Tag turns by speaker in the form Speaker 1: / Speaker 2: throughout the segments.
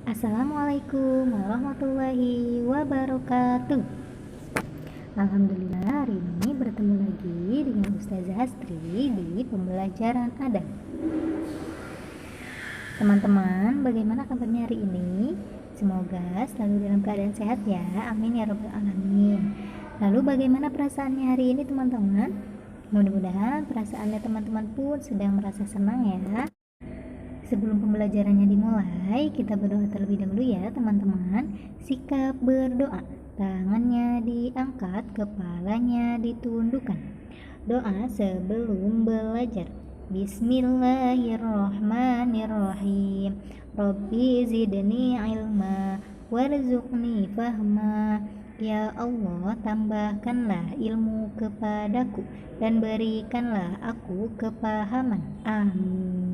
Speaker 1: Assalamualaikum warahmatullahi wabarakatuh. Alhamdulillah hari ini bertemu lagi dengan Ustazah Astri di pembelajaran adab. Teman-teman, bagaimana kabarnya hari ini? Semoga selalu dalam keadaan sehat ya. Amin ya rabbal alamin. Lalu bagaimana perasaannya hari ini teman-teman? Mudah-mudahan perasaannya teman-teman pun sedang merasa senang ya. Sebelum pembelajarannya dimulai, kita berdoa terlebih dahulu ya teman-teman. Sikap berdoa, tangannya diangkat, kepalanya ditundukkan. Doa sebelum belajar. Bismillahirrahmanirrahim. Rabbi zidni ilma warzuqni fahma. Ya Allah, tambahkanlah ilmu kepadaku dan berikanlah aku kepahaman. Amin.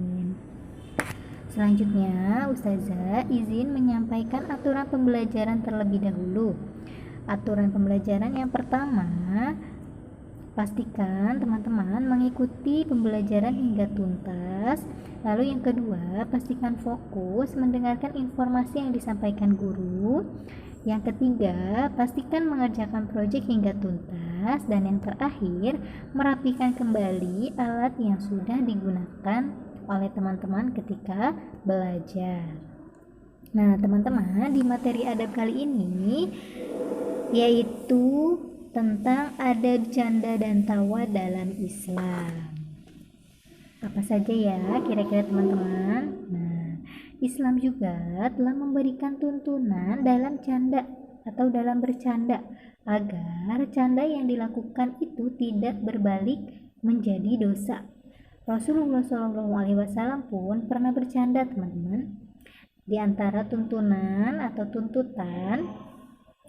Speaker 1: Selanjutnya, Ustazah izin menyampaikan aturan pembelajaran terlebih dahulu. Aturan pembelajaran yang pertama, pastikan teman-teman mengikuti pembelajaran hingga tuntas. Lalu yang kedua, pastikan fokus mendengarkan informasi yang disampaikan guru. Yang ketiga, pastikan mengerjakan proyek hingga tuntas. Dan yang terakhir, merapikan kembali alat yang sudah digunakan oleh teman-teman ketika belajar. Nah, teman-teman, di materi adab kali ini yaitu tentang adab canda dan tawa dalam Islam. Apa saja ya kira-kira teman-teman? Nah, Islam juga telah memberikan tuntunan dalam canda atau dalam bercanda agar canda yang dilakukan itu tidak berbalik menjadi dosa. Rasulullah SAW pun pernah bercanda teman-teman. Di antara tuntunan atau tuntutan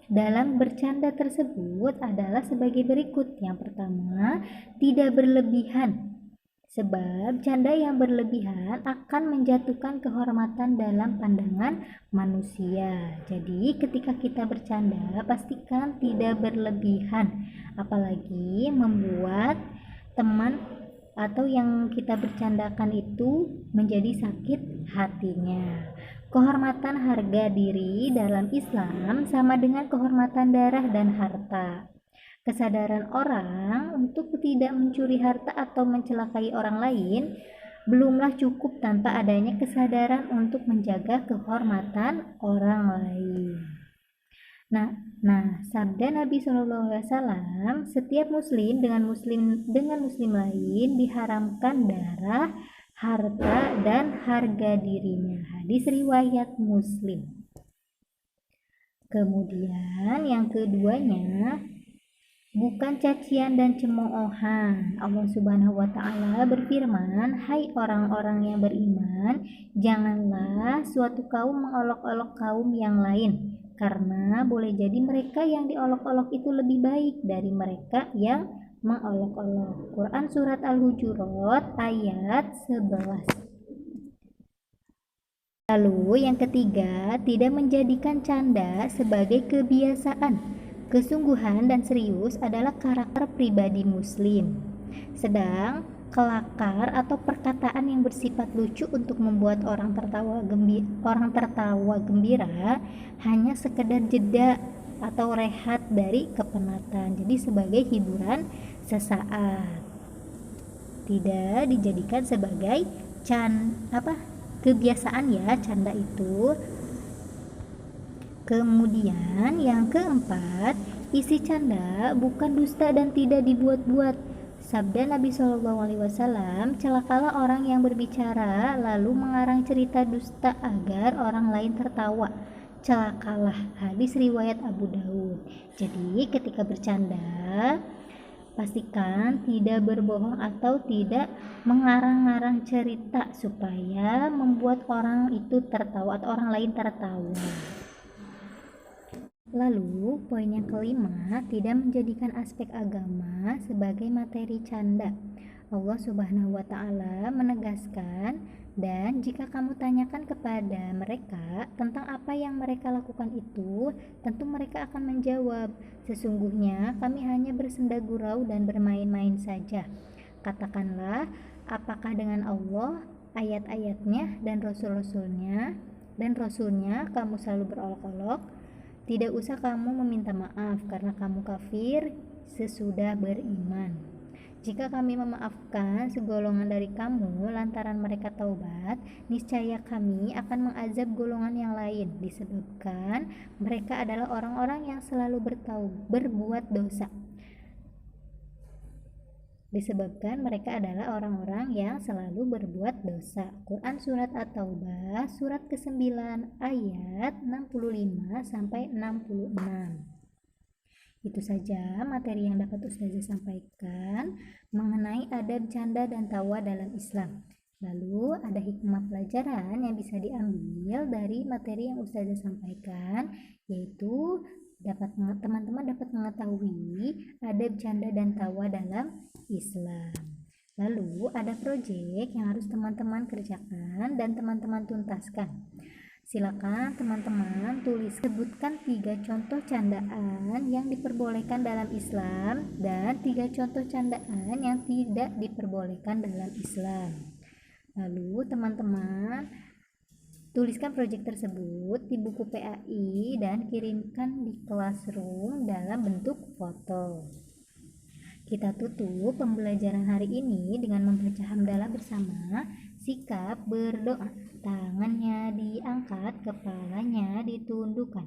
Speaker 1: dalam bercanda tersebut adalah sebagai berikut. Yang pertama, tidak berlebihan. Sebab canda yang berlebihan akan menjatuhkan kehormatan dalam pandangan manusia. Jadi ketika kita bercanda, pastikan tidak berlebihan. Apalagi membuat teman atau yang kita bercandakan itu menjadi sakit hatinya. Kehormatan harga diri dalam Islam sama dengan kehormatan darah dan harta. Kesadaran orang untuk tidak mencuri harta atau mencelakai orang lain belumlah cukup tanpa adanya kesadaran untuk menjaga kehormatan orang lain. Nah, sabda Nabi SAW, setiap muslim dengan muslim lain diharamkan darah, harta, dan harga dirinya. Hadis riwayat Muslim. Kemudian yang keduanya, bukan cacian dan cemoohan. Allah Subhanahu wa taala berfirman, "Hai orang-orang yang beriman, janganlah suatu kaum mengolok-olok kaum yang lain, karena boleh jadi mereka yang diolok-olok itu lebih baik dari mereka yang mengolok-olok." Quran surat Al-Hujurat ayat 11. Lalu yang ketiga, tidak menjadikan canda sebagai kebiasaan. Kesungguhan dan serius adalah karakter pribadi muslim. Sedang kelakar atau perkataan yang bersifat lucu untuk membuat orang tertawa gembira hanya sekedar jeda atau rehat dari kepenatan. Jadi sebagai hiburan sesaat. Tidak dijadikan sebagai kebiasaan ya canda itu. Kemudian yang keempat, isi canda bukan dusta dan tidak dibuat-buat. Sabda Nabi SAW, celakalah orang yang berbicara lalu mengarang cerita dusta agar orang lain tertawa. Celakalah. Hadis riwayat Abu Daud. Jadi ketika bercanda, pastikan tidak berbohong atau tidak mengarang-arang cerita supaya membuat orang itu tertawa atau orang lain tertawa. Lalu, poin yang kelima, tidak menjadikan aspek agama sebagai materi canda. Allah Subhanahu wa taala menegaskan, dan jika kamu tanyakan kepada mereka tentang apa yang mereka lakukan itu, tentu mereka akan menjawab, sesungguhnya kami hanya bersenda gurau dan bermain-main saja. Katakanlah, apakah dengan Allah, ayat-ayatnya, dan rasul-rasulnya dan Rasulnya kamu selalu berolok-olok, tidak usah kamu meminta maaf karena kamu kafir sesudah beriman. Jika kami memaafkan segolongan dari kamu lantaran mereka taubat, niscaya kami akan mengazab golongan yang lain disebabkan mereka adalah orang-orang yang selalu berbuat dosa. Quran Surat At-Taubah surat ke-9 ayat 65 sampai 66. Itu saja materi yang dapat Ustazah sampaikan mengenai adab canda dan tawa dalam Islam. Lalu ada hikmah pelajaran yang bisa diambil dari materi yang Ustazah sampaikan, yaitu teman-teman dapat mengetahui adab canda dan tawa dalam Islam. Lalu ada proyek yang harus teman-teman kerjakan dan teman-teman tuntaskan. Silakan teman-teman sebutkan 3 contoh candaan yang diperbolehkan dalam Islam dan 3 contoh candaan yang tidak diperbolehkan dalam Islam. Lalu teman-teman tuliskan proyek tersebut di buku PAI dan kirimkan di Classroom dalam bentuk foto. Kita tutup pembelajaran hari ini dengan membaca hamdalah bersama. Sikap berdoa, tangannya diangkat, kepalanya ditundukkan.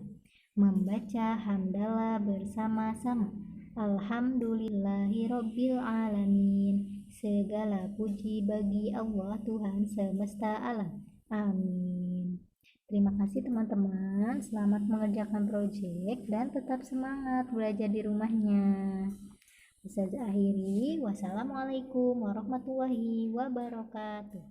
Speaker 1: Membaca hamdalah bersama-sama. Alhamdulillahirabbil alamin. Segala puji bagi Allah Tuhan semesta alam. Amin. Terima kasih teman-teman. Selamat mengerjakan proyek dan tetap semangat belajar di rumahnya. Ustazah akhiri, wassalamualaikum warahmatullahi wabarakatuh.